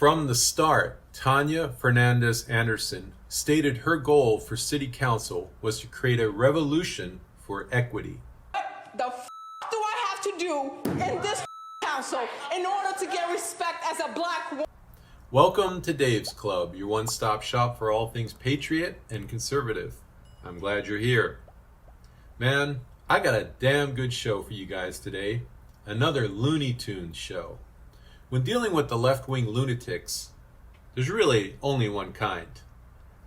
From the start, Tanya Fernandez Anderson stated her goal for City Council was to create a revolution for equity. What the do I have to do in this council in order to get respect as a black woman? Welcome to Dave's Club, your one-stop shop for all things Patriot and conservative. I'm glad you're here. Man, I got a damn good show for you guys today. Another Looney Tunes show. When dealing with the left-wing lunatics, there's really only one kind.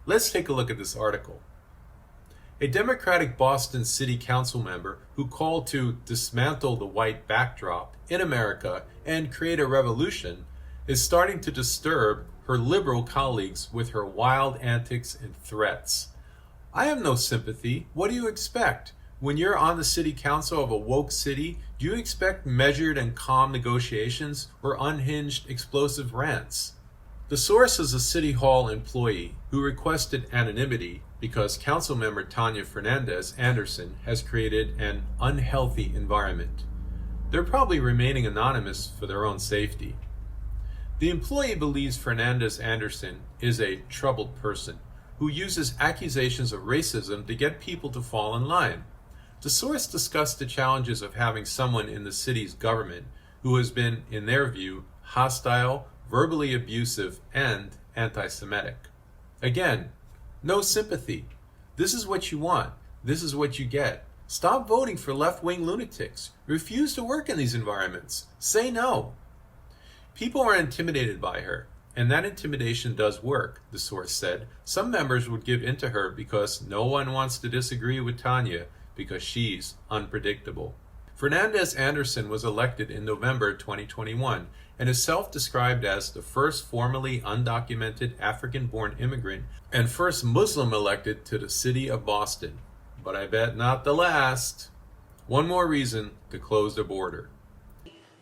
Let's take a look at this article. A Democratic Boston City Council member who called to dismantle the white backdrop in America and create a revolution is starting to disturb her liberal colleagues with her wild antics and threats. I have no sympathy. What do you expect? When you're on the city council of a woke city, do you expect measured and calm negotiations or unhinged explosive rants? The source is a City Hall employee who requested anonymity because Councilmember Tanya Fernandez Anderson has created an unhealthy environment. They're probably remaining anonymous for their own safety. The employee believes Fernandez Anderson is a troubled person who uses accusations of racism to get people to fall in line. The source discussed the challenges of having someone in the city's government who has been, in their view, hostile, verbally abusive, and anti-Semitic. Again, no sympathy. This is what you want. This is what you get. Stop voting for left-wing lunatics. Refuse to work in these environments. Say no. People are intimidated by her, and that intimidation does work, the source said. Some members would give in to her because no one wants to disagree with Tanya because she's unpredictable. Fernandez Anderson was elected in November 2021 and is self-described as the first formally undocumented African-born immigrant and first Muslim elected to the city of Boston. But I bet not the last. One more reason to close the border.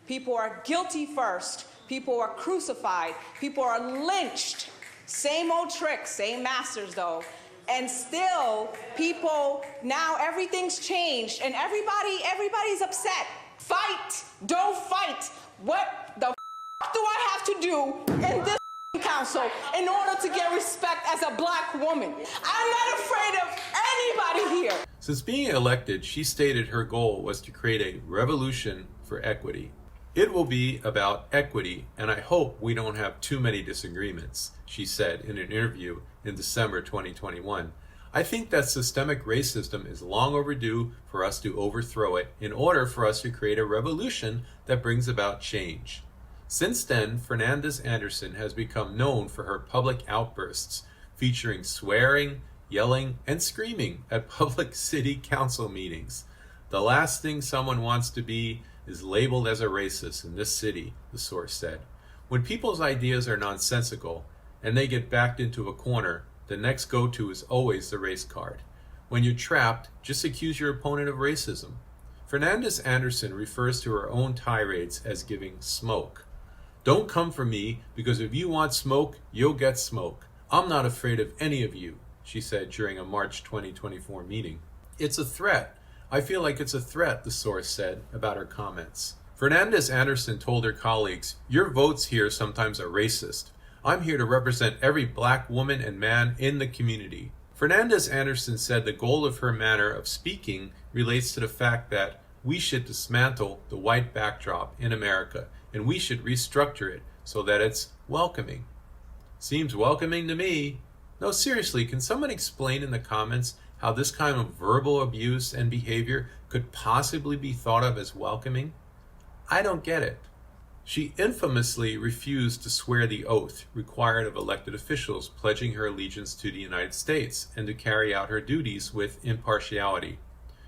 People are guilty first. People are crucified. People are lynched. Same old tricks, same masters though. And still, people, now everything's changed and everybody's upset. Fight, don't fight. What the do I have to do in this council in order to get respect as a black woman? I'm not afraid of anybody here. Since being elected, she stated her goal was to create a revolution for equity. It will be about equity, and I hope we don't have too many disagreements, she said in an interview in December 2021. I think that systemic racism is long overdue for us to overthrow it in order for us to create a revolution that brings about change. Since then, Fernandez Anderson has become known for her public outbursts, featuring swearing, yelling, and screaming at public city council meetings. The last thing someone wants to be is labeled as a racist in this city, the source said. When people's ideas are nonsensical and they get backed into a corner, the next go-to is always the race card. When you're trapped, just accuse your opponent of racism. Fernandez Anderson refers to her own tirades as giving smoke. Don't come for me, because if you want smoke, you'll get smoke. I'm not afraid of any of you, she said during a March 2024 meeting. It's a threat. I feel like it's a threat, the source said about her comments. Fernandez Anderson told her colleagues, your votes here sometimes are racist. I'm here to represent every black woman and man in the community. Fernandez Anderson said the goal of her manner of speaking relates to the fact that we should dismantle the white backdrop in America and we should restructure it so that it's welcoming. Seems welcoming to me. No, seriously, can someone explain in the comments how this kind of verbal abuse and behavior could possibly be thought of as welcoming? I don't get it. She infamously refused to swear the oath required of elected officials pledging her allegiance to the United States and to carry out her duties with impartiality.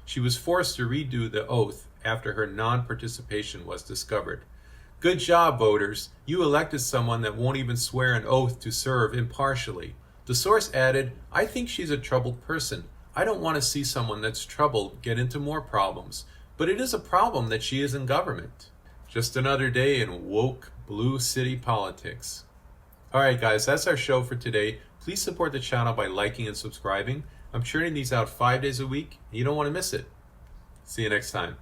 She was forced to redo the oath after her non-participation was discovered. Good job, voters. You elected someone that won't even swear an oath to serve impartially. The source added, I think she's a troubled person. I don't want to see someone that's troubled get into more problems, but it is a problem that she is in government. Just another day in woke blue city politics. Alright guys, that's our show for today. Please support the channel by liking and subscribing. I'm churning these out 5 days a week, and you don't want to miss it. See you next time.